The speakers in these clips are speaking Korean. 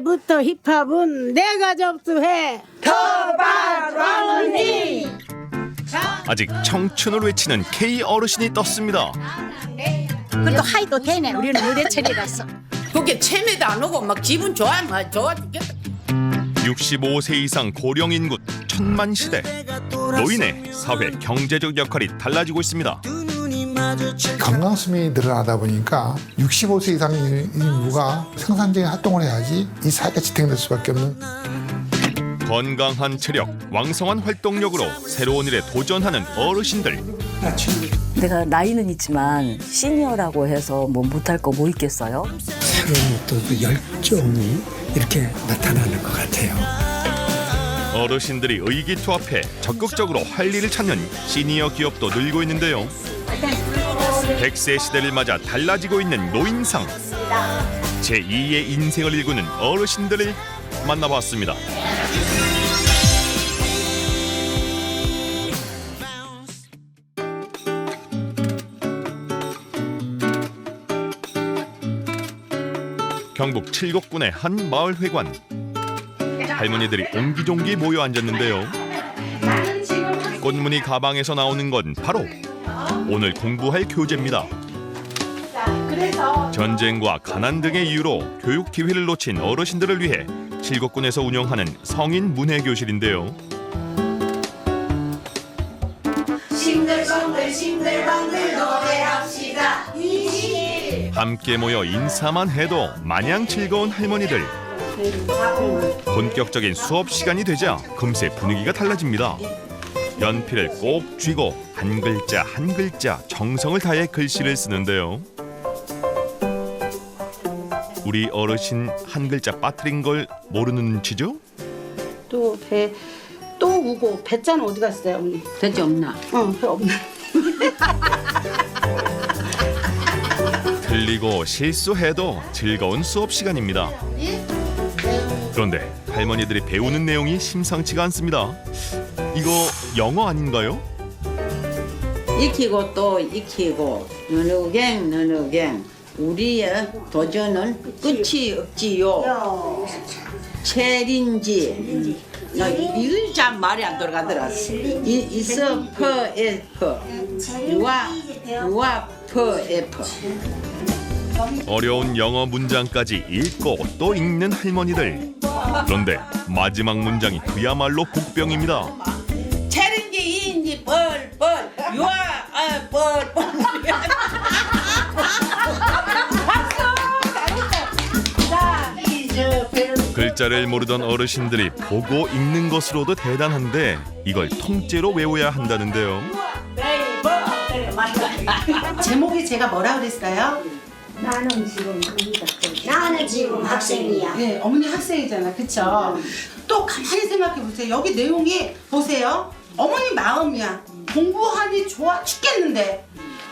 이제부터 힙합은 내가 접수해. 더바라니. 아직 청춘을 외치는 K 어르신이 떴습니다. 그래도 하이도 되네. 우리는 의대철이라서. 그게 체매도 안 오고 막 기분 좋아 죽겠다. 65세 이상 고령 인구 천만 시대. 노인의 사회 경제적 역할이 달라지고 있습니다. 건강수명이 늘어나다 보니까 65세 이상 인구가 생산적인 활동을 해야지 이 사회가 지탱될 수밖에 없는. 건강한 체력, 왕성한 활동력으로 새로운 일에 도전하는 어르신들. 내가 나이는 있지만 시니어라고 해서 뭐 못할 거 뭐 있겠어요? 새로운 어떤 그 열정이 이렇게 나타나는 것 같아요. 어르신들이 의기투합해 적극적으로 할 일을 찾는 시니어 기업도 늘고 있는데요. 100세 시대를 맞아 달라지고 있는 노인상. 제2의 인생을 일구는 어르신들을 만나봤습니다. 경북 칠곡군의 한 마을 회관. 할머니들이 옹기종기 모여 앉았는데요. 꽃무늬 가방에서 나오는 건 바로 오늘 공부할 교재입니다. 전쟁과 가난 등의 이유로 교육 기회를 놓친 어르신들을 위해 칠곡군에서 운영하는 성인 문해교실인데요. 싱글벙글 노래합시다. 함께 모여 인사만 해도 마냥 즐거운 할머니들. 본격적인 수업 시간이 되자 금세 분위기가 달라집니다. 연필을 꼭 쥐고 한 글자 한 글자 정성을 다해 글씨를 쓰는데요. 우리 어르신 한 글자 빠뜨린 걸 모르는 눈치죠? 또 우고 배자는 어디 갔어요, 언니? 대체 없나? 배 없네. 틀리고 실수해도 즐거운 수업 시간입니다. 그런데 할머니들이 배우는 내용이 심상치가 않습니다. 이거 영어 아닌가요? 익히고 또 익히고 너누갱 우리의 도전은 끝이 없지요. 체린지 이거 참 말이 안 들어가더라. 있어 퍼에퍼 유아 퍼에퍼. 어려운 영어 문장까지 읽고 또 읽는 할머니들. 그런데 마지막 문장이 그야말로 복병입니다. 체린지 이인지 뻘뻘 유아 뻘뻘. 글자를 모르던 어르신들이 보고 읽는 것으로도 대단한데 이걸 통째로 외워야 한다는데요. 제목이 제가 뭐라 그랬어요? 나는 지금 학생이야. 네, 어머니 학생이잖아, 그쵸? 또 가만히 생각해 보세요. 여기 내용이 보세요. 어머니 마음이야. 공부하니 좋아 죽겠는데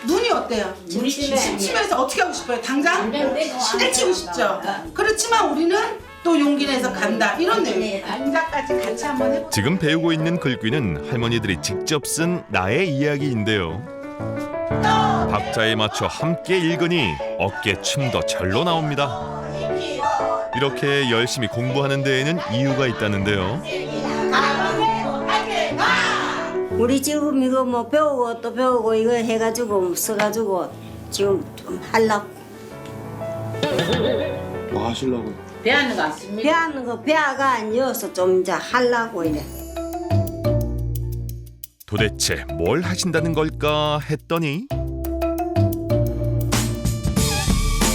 눈이 어때요? 침침해서 어떻게 하고 싶어요? 당장 해치고 싶죠. 그렇지만 우리는 또 용기 내서 간다. 이런 내용. 당장까지 같이 한번 해볼게요. 지금 배우고 있는 글귀는 할머니들이 직접 쓴 나의 이야기인데요. 박자에 맞춰 함께 읽으니 어깨춤도 절로 나옵니다. 이렇게 열심히 공부하는 데에는 이유가 있다는데요. 우리 지금 이거 뭐 배우고 또 배우고 이거 해가지고 써가지고 지금 좀 하려고. 뭐 하시려고? 배하는 거 같습니다. 배하는 거 배아가 아니어서 좀 이제 하려고 이래. 도대체 뭘 하신다는 걸까 했더니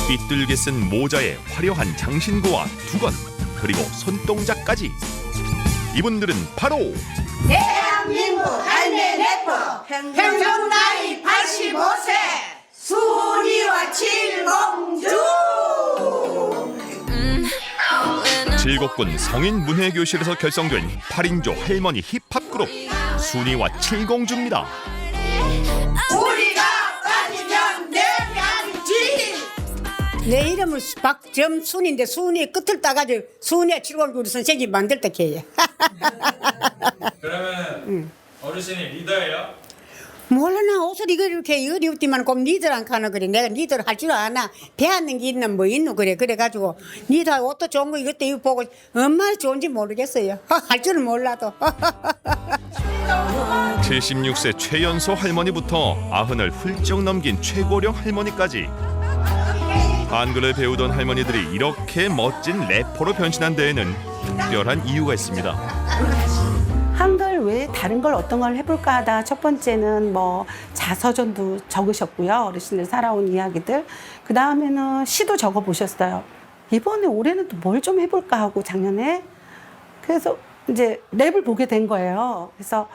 삐뚤게 쓴 모자에 화려한 장신구와 두건 그리고 손동작까지. 이분들은 바로 대한민국 할매 래퍼 평균 나이 85세 순이와 칠공주. 칠곡군 성인 문해교실에서 결성된 8인조 할머니 힙합 그룹 순이와 칠공주입니다. 우리가 빠지면 내면지. 내 이름은 박점순인데 순이 끝을 따가지고 순이와 칠공주 선생님이 만들 때 걔야. 그러면 어르신이 리더예요? 몰라 나 옷을 이렇게 어렵지만 꼭 니들 안 가는 그래. 내가 니들 할 줄 아나 배웠는 게 있는 뭐 있노 그래. 그래가지고 니들 옷도 좋은 거 이것도 이거 보고 얼마나 좋은지 모르겠어요. 할 줄은 몰라도. 76세 최연소 할머니부터 90을 훌쩍 넘긴 최고령 할머니까지 한글을 배우던 할머니들이 이렇게 멋진 래퍼로 변신한 데에는 특별한 이유가 있습니다. 한글 외에 다른 걸 어떤 걸 해볼까 하다 첫 번째는 뭐 자서전도 적으셨고요. 어르신들 살아온 이야기들. 그 다음에는 시도 적어보셨어요. 이번에 올해는 또 뭘 좀 해볼까 하고 작년에. 그래서 이제 랩을 보게 된 거예요. 그래서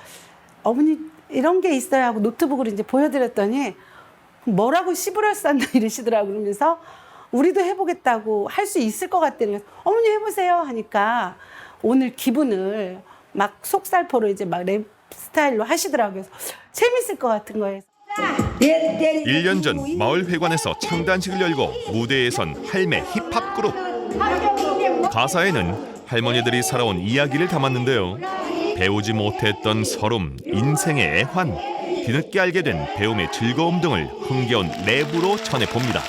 어머니 이런 게 있어요 하고 노트북으로 이제 보여드렸더니 뭐라고 시부를 싼다 이러시더라고. 그러면서 우리도 해보겠다고 할 수 있을 것 같다는 거예요. 어머니 해보세요 하니까 오늘 기분을 막 속살포로 이제 막 랩 스타일로 하시더라고요. 그래서 재밌을 것 같은 거예요. 1년 전 마을 회관에서 창단식을 열고 무대에 선 할매 힙합 그룹. 가사에는 할머니들이 살아온 이야기를 담았는데요. 배우지 못했던 서름, 인생의 애환, 뒤늦게 알게 된 배움의 즐거움 등을 흥겨운 랩으로 전해봅니다.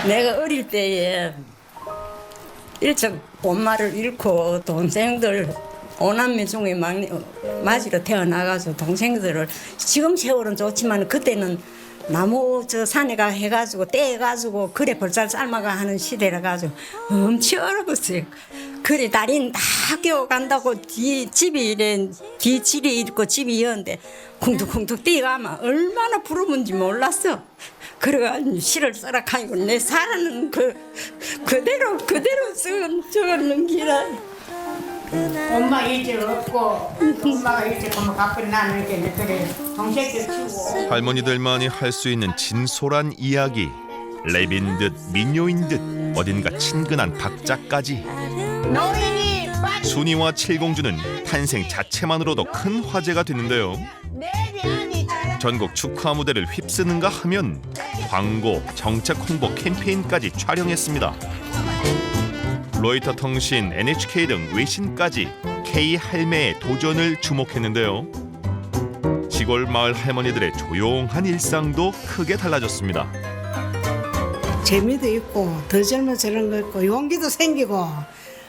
내가 어릴 때에 일찍 엄마를 잃고 동생들 오남매 중에 맞이로 태어나가지고 동생들을 지금 세월은 좋지만 그때는 나무 저 산에 가 해가지고 떼가지고 그래 벌살 삶아가 하는 시대라 가지고 엄청 어려웠어요. 그래 달인 다 학교 간다고 집이 이래 뒤집이 있고 집이 이었는데 쿵툭쿵툭 뛰어가면 얼마나 부러운지 몰랐어. 그래가지고 시를 써라 하니까 내 살아는 그대로 적었는 기라. 엄마 일찍 없고 엄마가 일찍 오면 바쁜 나는 이렇게 그래 동생들 키우고. 할머니들만이 할 수 있는 진솔한 이야기. 랩인 듯 민요인 듯 어딘가 친근한 박자까지. 순이와 칠공주는 탄생 자체만으로도 큰 화제가 되는데요. 전국 축하 무대를 휩쓰는가 하면 광고, 정책 홍보 캠페인까지 촬영했습니다. 로이터 통신, NHK 등 외신까지 K 할매의 도전을 주목했는데요. 시골 마을 할머니들의 조용한 일상도 크게 달라졌습니다. 재미도 있고 더 젊어지는 거 있고 용기도 생기고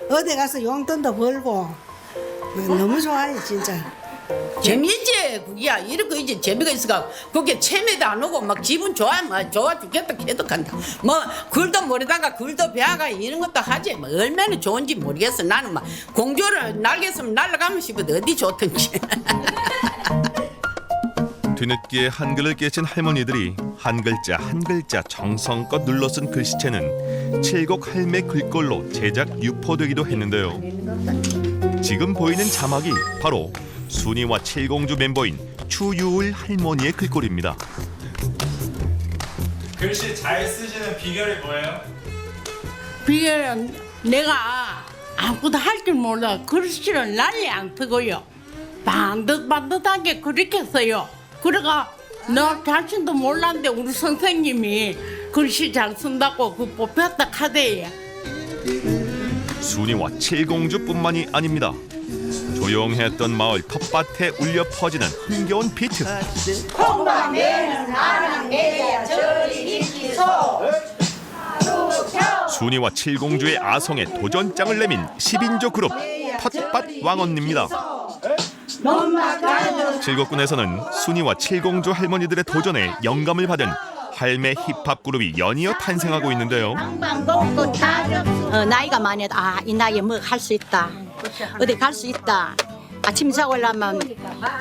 어디 가서 용돈도 벌고 너무 좋아요 진짜. 재미있지 그게야. 이렇게 이제 재미가 있어가 그게 체매도 안 오고 막 기분 좋아 막 좋아 죽겠다 해독한다. 뭐 글도 모르다가 글도 배워가 이런 것도 하지. 뭐 얼마나 좋은지 모르겠어. 나는 막 공주를 날겠으면 날아가면 싶어도 어디 좋든지. 뒤늦게 한글을 깨친 할머니들이 한 글자 한 글자 정성껏 눌러 쓴 글씨체는 칠곡 할매 글꼴로 제작 유포되기도 했는데요. 지금 보이는 자막이 바로 순이와 칠공주 멤버인 추유을 할머니의 글꼴입니다. 글씨 잘 쓰시는 비결이 뭐예요? 비결은 내가 아무것도 할 줄 몰라. 글씨를 난리 안 쓰고요. 반듯반듯하게 그렇게 써요. 그래가 너 자신도 몰랐는데 우리 선생님이 글씨 잘 쓴다고 그 뽑혔다 카대요. 순이와 칠공주뿐만이 아닙니다. 조용했던 마을 텃밭에 울려 퍼지는 흥겨운 비트. 순이와 칠공주의 아성에 도전장을 내민 10인조 그룹 텃밭 왕언니입니다. 칠곡군에서는 순이와 칠공주 할머니들의 도전에 영감을 받은 할매 힙합 그룹이 연이어 탄생하고 있는데요. 나이가 많이 해도 이 나이에 뭐 할 수 있다. 어디 갈 수 있다. 아침 자고 일어나면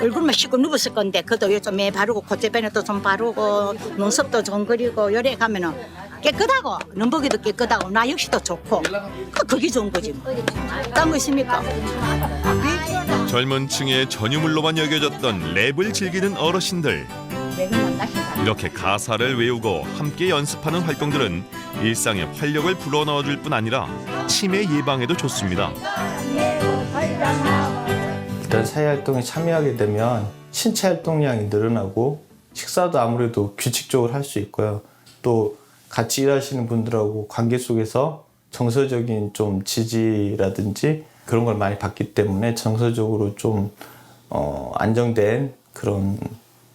얼굴만 씻고 누웠을 건데 그것도 요즘 매 바르고 콧대변에도 좀 바르고 눈썹도 좀 그리고 요래 가면은 깨끗하고 눈보기도 깨끗하고 나 역시도 좋고 그게 좋은 거지. 딴 거 있습니까? 젊은 층의 전유물로만 여겨졌던 랩을 즐기는 어르신들. 이렇게 가사를 외우고 함께 연습하는 활동들은 일상에 활력을 불어넣어줄 뿐 아니라 치매 예방에도 좋습니다. 일단 사회활동에 참여하게 되면 신체 활동량이 늘어나고 식사도 아무래도 규칙적으로 할 수 있고요. 또 같이 일하시는 분들하고 관계 속에서 정서적인 좀 지지라든지 그런 걸 많이 받기 때문에 정서적으로 좀 안정된 그런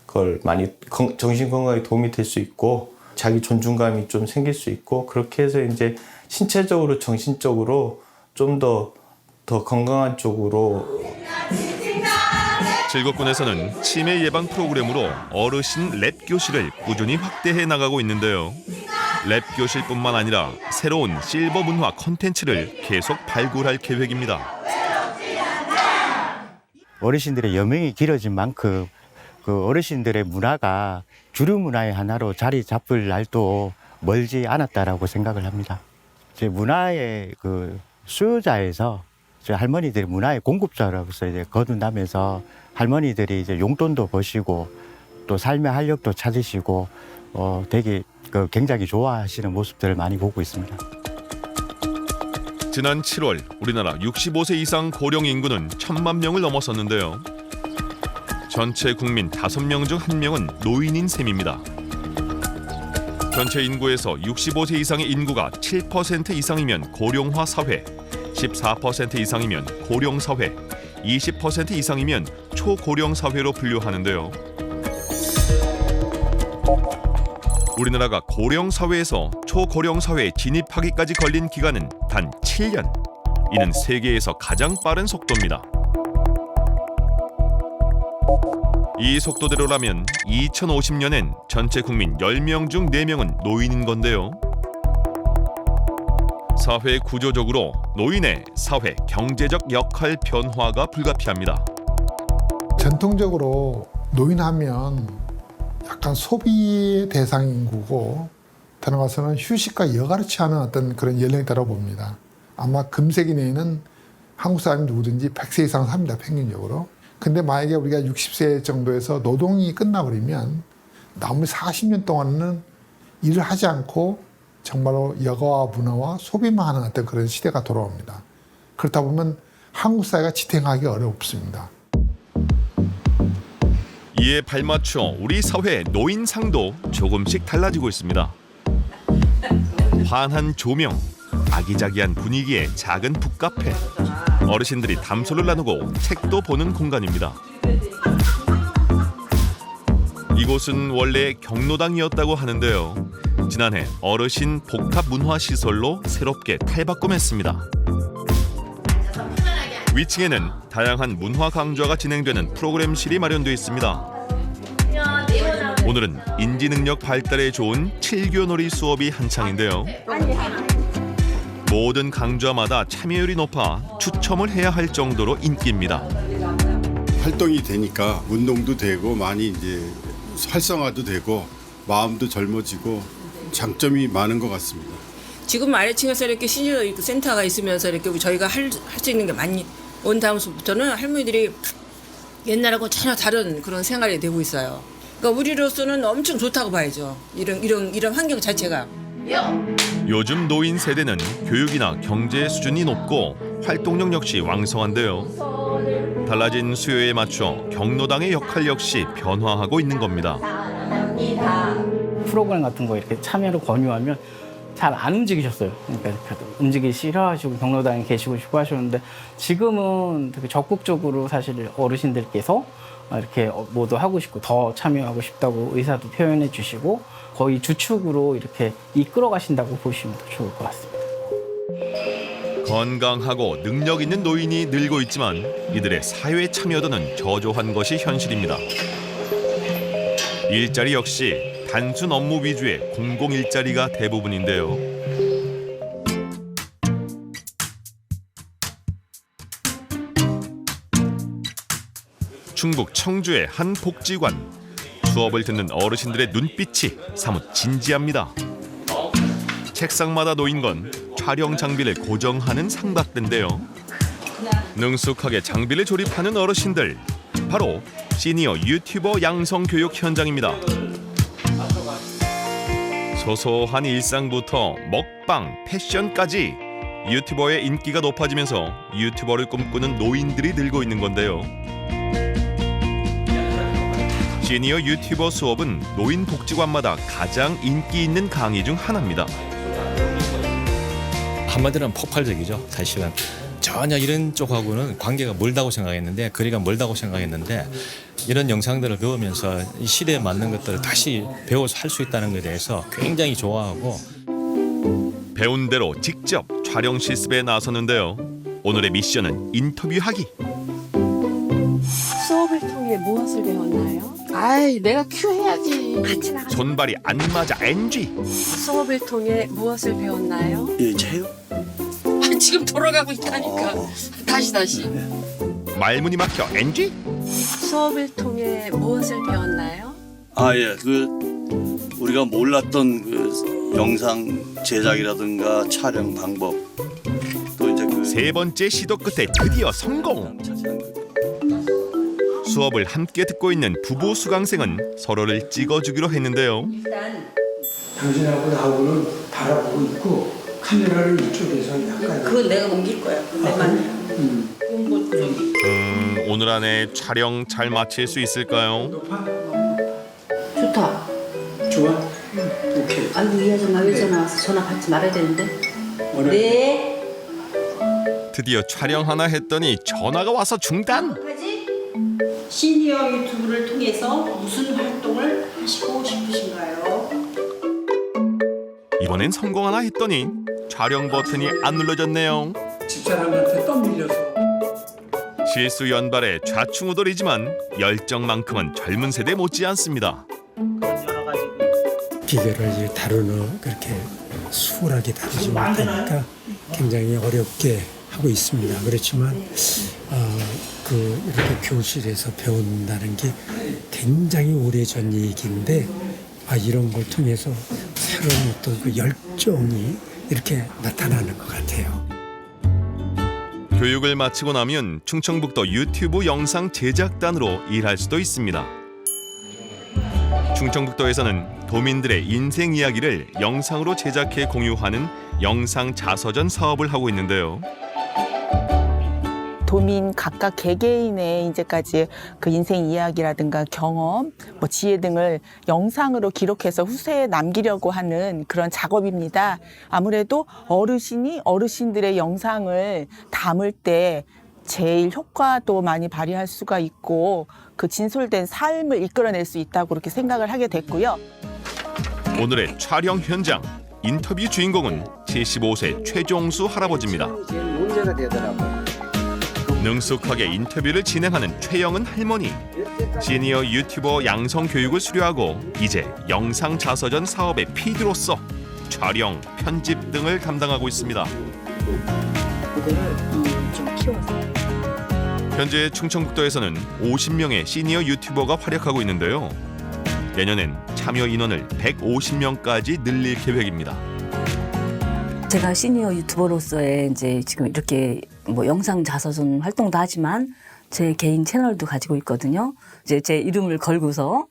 걸 많이 정신 건강에 도움이 될 수 있고 자기 존중감이 좀 생길 수 있고 그렇게 해서 이제 신체적으로 정신적으로 좀 더 건강한 쪽으로. 칠곡군에서는 치매 예방 프로그램으로 어르신 랩 교실을 꾸준히 확대해 나가고 있는데요. 랩 교실뿐만 아니라 새로운 실버 문화 콘텐츠를 계속 발굴할 계획입니다. 어르신들의 여명이 길어진 만큼 그 어르신들의 문화가 주류 문화의 하나로 자리 잡을 날도 멀지 않았다라고 생각을 합니다. 제 문화의 그 수요자에서 저 할머니들이 문화의 공급자로서 이제 거듭나면서 할머니들이 이제 용돈도 버시고 또 삶의 활력도 찾으시고 되게 굉장히 좋아하시는 모습들을 많이 보고 있습니다. 지난 7월 우리나라 65세 이상 고령 인구는 1,000만 명을 넘어섰는데요. 전체 국민 5명 중 1명은 노인인 셈입니다. 전체 인구에서 65세 이상의 인구가 7% 이상이면 고령화 사회, 14% 이상이면 고령 사회, 20% 이상이면 초고령 사회로 분류하는데요. 우리나라가 고령 사회에서 초고령 사회에 진입하기까지 걸린 기간은 단 7년. 이는 세계에서 가장 빠른 속도입니다. 이 속도대로라면 2050년엔 전체 국민 10명 중 4명은 노인인 건데요. 사회 구조적으로 노인의 사회 경제적 역할 변화가 불가피합니다. 전통적으로 노인하면 약간 소비 대상 인구고 다른 가서는 휴식과 여가르치 하는 어떤 그런 연령대라고 봅니다. 아마 금세기 내에는 한국 사람이 누구든지 100세 이상 삽니다, 평균적으로. 근데 만약에 우리가 60세 정도에서 노동이 끝나버리면 나머지 40년 동안은 일을 하지 않고 정말로 여가와 문화와 소비만 하는 어떤 그런 시대가 돌아옵니다. 그렇다 보면 한국 사회가 지탱하기 어렵습니다. 이에 발맞춰 우리 사회의 노인상도 조금씩 달라지고 있습니다. 환한 조명, 아기자기한 분위기의 작은 북카페, 어르신들이 담소를 나누고 책도 보는 공간입니다. 이곳은 원래 경로당이었다고 하는데요. 지난해 어르신 복합 문화시설로 새롭게 탈바꿈했습니다. 위층에는 다양한 문화 강좌가 진행되는 프로그램실이 마련되어 있습니다. 오늘은 인지능력 발달에 좋은 칠교놀이 수업이 한창인데요. 모든 강좌마다 참여율이 높아 추첨을 해야 할 정도로 인기입니다. 활동이 되니까 운동도 되고 많이 이제 활성화도 되고 마음도 젊어지고 장점이 많은 것 같습니다. 지금 아래층에서 이렇게 시니어 센터가 있으면서 이렇게 저희가 할 수 있는 게 많이 온 다음부터는 할머니들이 옛날하고 전혀 다른 그런 생활이 되고 있어요. 그러니까 우리로서는 엄청 좋다고 봐야죠. 이런 환경 자체가. 요즘 노인 세대는 교육이나 경제 수준이 높고 활동력 역시 왕성한데요. 달라진 수요에 맞춰 경로당의 역할 역시 변화하고 있는 겁니다. 프로그램 같은 거 이렇게 참여를 권유하면 잘 안 움직이셨어요. 그러니까 움직이기 싫어하시고 경로당에 계시고 싶어 하셨는데 지금은 되게 적극적으로 사실 어르신들께서 이렇게 뭐도 하고 싶고 더 참여하고 싶다고 의사도 표현해 주시고 거의 주축으로 이렇게 이끌어 가신다고 보시면 더 좋을 것 같습니다. 건강하고 능력 있는 노인이 늘고 있지만 이들의 사회 참여도는 저조한 것이 현실입니다. 일자리 역시 단순 업무 위주의 공공 일자리가 대부분인데요. 충북 청주의 한 복지관. 수업을 듣는 어르신들의 눈빛이 사뭇 진지합니다. 책상마다 놓인 건 촬영 장비를 고정하는 삼각대인데요. 능숙하게 장비를 조립하는 어르신들. 바로 시니어 유튜버 양성 교육 현장입니다. 소소한 일상부터 먹방, 패션까지 유튜버의 인기가 높아지면서 유튜버를 꿈꾸는 노인들이 늘고 있는 건데요. 시니어 유튜버 수업은 노인 복지관마다 가장 인기 있는 강의 중 하나입니다. 한마디로 하면 폭발적이죠. 사실은 전혀 이런 쪽하고는 관계가 멀다고 생각했는데, 거리가 멀다고 생각했는데, 이런 영상들을 배우면서 이 시대에 맞는 것들을 다시 배워서 할 수 있다는 것에 대해서 굉장히 좋아하고, 배운 대로 직접 촬영 실습에 나섰는데요. 오늘의 미션은 인터뷰하기. 수업을 통해 무엇을 배웠나요? 아이, 내가 큐 해야지. 같이 나가. 손발이 안 맞아 NG. 수업을 통해 무엇을 배웠나요? 예, 제요? 아, 지금 돌아가고 있다니까. 다시. 말문이 막혀 NG. 수업을 통해 무엇을 배웠나요? 아, 예. 우리가 몰랐던 영상 제작이라든가 촬영 방법, 또 이제 세 번째 시도 끝에 드디어 성공. 수업을 함께 듣고 있는 부부 수강생은 서로를 찍어주기로 했는데요. 당신하고 나하고는 바라보고 있고 카메라를 이쪽에서 약간 그건 내가 옮길 거야. 내 말이야. 오늘 안에 촬영 잘 마칠 수 있을까요? 좋다. 좋아? 오케이. 아이고, 이 아줌마 왜 전화 와서 전화 받지 말아야 되는데. 네. 드디어 촬영 하나 했더니 전화가 와서 중단. 시니어 유튜브를 통해서 무슨 활동을 하시고 싶으신가요? 이번엔 성공 하나 했더니 촬영 버튼이 안 눌러졌네요. 집사람한테 떠밀려서. 실수 연발에 좌충우돌이지만 열정만큼은 젊은 세대 못지않습니다. 비결을 이제 다루는 그렇게 수월하게 다루지 못하니까 굉장히 어렵게 하고 있습니다. 그렇지만 이렇게 교실에서 배운다는 게 굉장히 오래전 얘기인데 이런 걸 통해서 새로운 어떤 그 열정이 이렇게 나타나는 것 같아요. 교육을 마치고 나면 충청북도 유튜브 영상 제작단으로 일할 수도 있습니다. 충청북도에서는 도민들의 인생 이야기를 영상으로 제작해 공유하는 영상 자서전 사업을 하고 있는데요. 도민 각각 개개인의 이제까지 그 인생 이야기라든가 경험, 지혜 등을 영상으로 기록해서 후세에 남기려고 하는 그런 작업입니다. 아무래도 어르신이 어르신들의 영상을 담을 때 제일 효과도 많이 발휘할 수가 있고 그 진솔된 삶을 이끌어낼 수 있다고 그렇게 생각을 하게 됐고요. 오늘의 촬영 현장, 인터뷰 주인공은 75세 최종수 할아버지입니다. 문제가 되더라고요. 능숙하게 인터뷰를 진행하는 최영은 할머니. 시니어 유튜버 양성 교육을 수료하고 이제 영상 자서전 사업의 PD로서 촬영, 편집 등을 담당하고 있습니다. 현재 충청북도에서는 50명의 시니어 유튜버가 활약하고 있는데요. 내년엔 참여 인원을 150명까지 늘릴 계획입니다. 제가 시니어 유튜버로서의 이제 지금 이렇게 영상 자서전 활동도 하지만 제 개인 채널도 가지고 있거든요. 이제 제 이름을 걸고서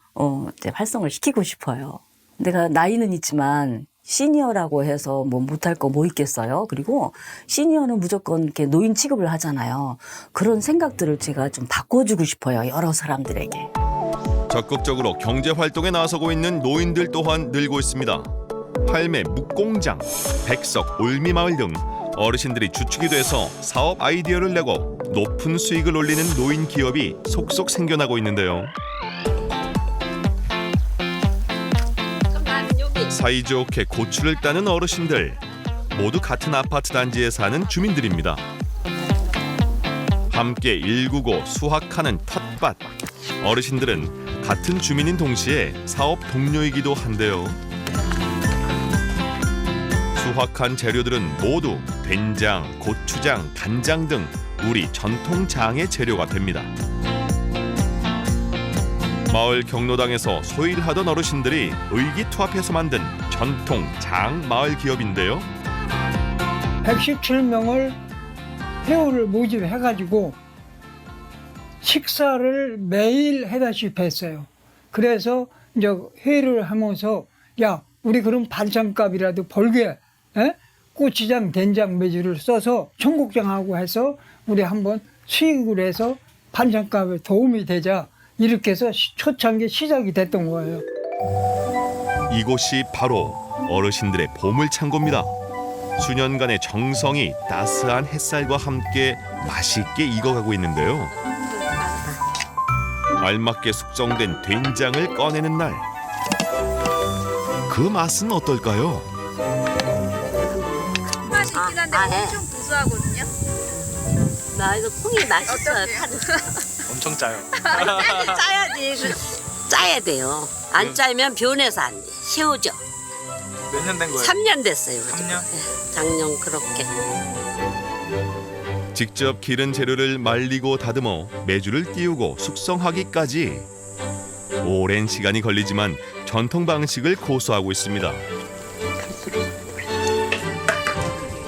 이제 활성을 시키고 싶어요. 내가 나이는 있지만 시니어라고 해서 못할 거 뭐 있겠어요. 그리고 시니어는 무조건 이렇게 노인 취급을 하잖아요. 그런 생각들을 제가 좀 바꿔주고 싶어요. 여러 사람들에게. 적극적으로 경제 활동에 나서고 있는 노인들 또한 늘고 있습니다. 할매 묵공장, 백석 올미마을 등 어르신들이 주축이 돼서 사업 아이디어를 내고 높은 수익을 올리는 노인 기업이 속속 생겨나고 있는데요. 사이좋게 고추를 따는 어르신들, 모두 같은 아파트 단지에 사는 주민들입니다. 함께 일구고 수확하는 텃밭. 어르신들은 같은 주민인 동시에 사업 동료이기도 한데요. 수확한 재료들은 모두 된장, 고추장, 간장 등 우리 전통 장의 재료가 됩니다. 마을 경로당에서 소일하던 어르신들이 의기투합해서 만든 전통 장 마을 기업인데요. 117명을 회원을 모집해가지고 식사를 매일 해다시피 했어요. 그래서 이제 회의를 하면서 야, 우리 그럼 반찬값이라도 벌게 고추장, 된장 매주를 써서 청국장하고 해서 우리 한번 수익을 해서 반찬값에 도움이 되자 이렇게 해서 초창기 시작이 됐던 거예요. 이곳이 바로 어르신들의 보물창고입니다. 수년간의 정성이 따스한 햇살과 함께 맛있게 익어가고 있는데요. 알맞게 숙성된 된장을 꺼내는 날, 그 맛은 어떨까요? 맛이 있긴 한데 엄청 구수하거든요. 나 이거 콩이 맛있어요. 엄청 짜요. 짜야지. 짜야 돼요. 안 짜면 변해서 안 돼. 새우죠. 몇 년 된 거예요? 3년 됐어요. 3년? 작년 그렇게. 직접 기른 재료를 말리고 다듬어 메주를 띄우고 숙성하기까지 오랜 시간이 걸리지만 전통 방식을 고수하고 있습니다.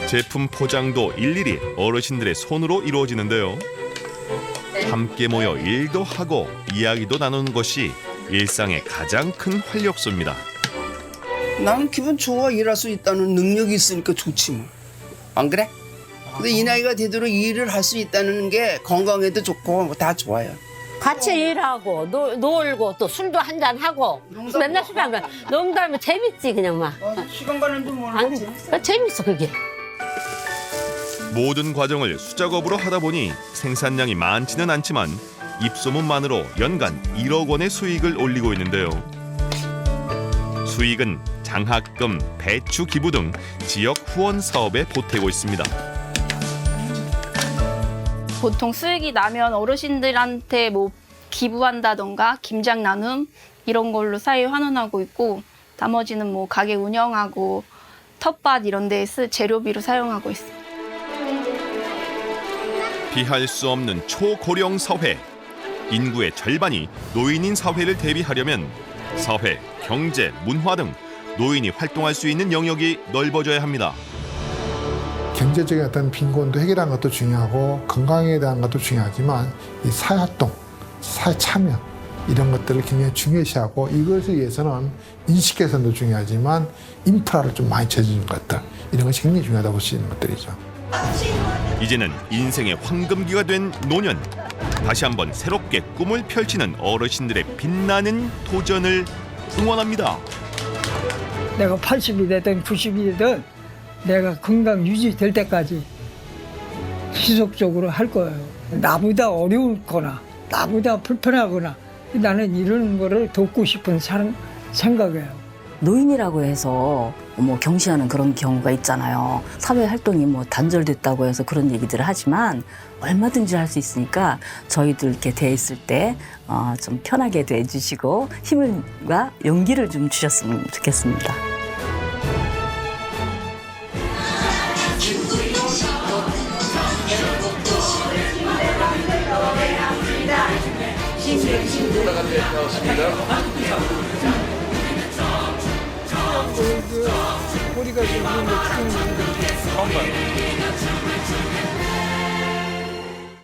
제품 포장도 일일이 어르신들의 손으로 이루어지는데요. 함께 모여 일도 하고 이야기도 나누는 것이 일상의 가장 큰 활력소입니다. 나는 기분 좋아. 일할 수 있다는 능력이 있으니까 좋지 뭐. 안 그래? 근데 이 나이가 되도록 일을 할 수 있다는 게 건강에도 좋고 다 좋아요. 같이 일하고 놀고 또 술도 한잔 하고 맨날 술 하면 농담하면 재밌지 그냥 막. 시간 가는 줄 모르겠지. 재밌어 그게. 모든 과정을 수작업으로 하다 보니 생산량이 많지는 않지만 입소문만으로 연간 1억 원의 수익을 올리고 있는데요. 수익은 장학금, 배추 기부 등 지역 후원 사업에 보태고 있습니다. 보통 수익이 나면 어르신들한테 뭐 기부한다던가 김장 나눔 이런 걸로 사회 환원하고 있고 나머지는 뭐 가게 운영하고 텃밭 이런 데에 재료비로 사용하고 있어요. 피할 수 없는 초고령 사회. 인구의 절반이 노인인 사회를 대비하려면 사회, 경제, 문화 등 노인이 활동할 수 있는 영역이 넓어져야 합니다. 경제적인 어떤 빈곤도 해결하는 것도 중요하고 건강에 대한 것도 중요하지만 이 사회활동, 사회 참여 이런 것들을 굉장히 중요시하고 이것을 위해서는 인식 개선도 중요하지만 인프라를 좀 많이 쳐주는 것들 이런 것이 굉장히 중요하다고 볼 수 있는 것들이죠. 이제는 인생의 황금기가 된 노년. 다시 한번 새롭게 꿈을 펼치는 어르신들의 빛나는 도전을 응원합니다. 내가 80이 되든 90이 되든 내가 건강 유지될 때까지 지속적으로 할 거예요. 나보다 어려울거나 나보다 불편하거나 나는 이런 거를 돕고 싶은 생각이에요. 노인이라고 해서 뭐 경시하는 그런 경우가 있잖아요. 사회 활동이 뭐 단절됐다고 해서 그런 얘기들을 하지만 얼마든지 할 수 있으니까 저희들 이렇게 돼 있을 때 좀 편하게 돼 주시고 힘과 용기를 좀 주셨으면 좋겠습니다. 머리가 좀 있는 거 처음 봐요.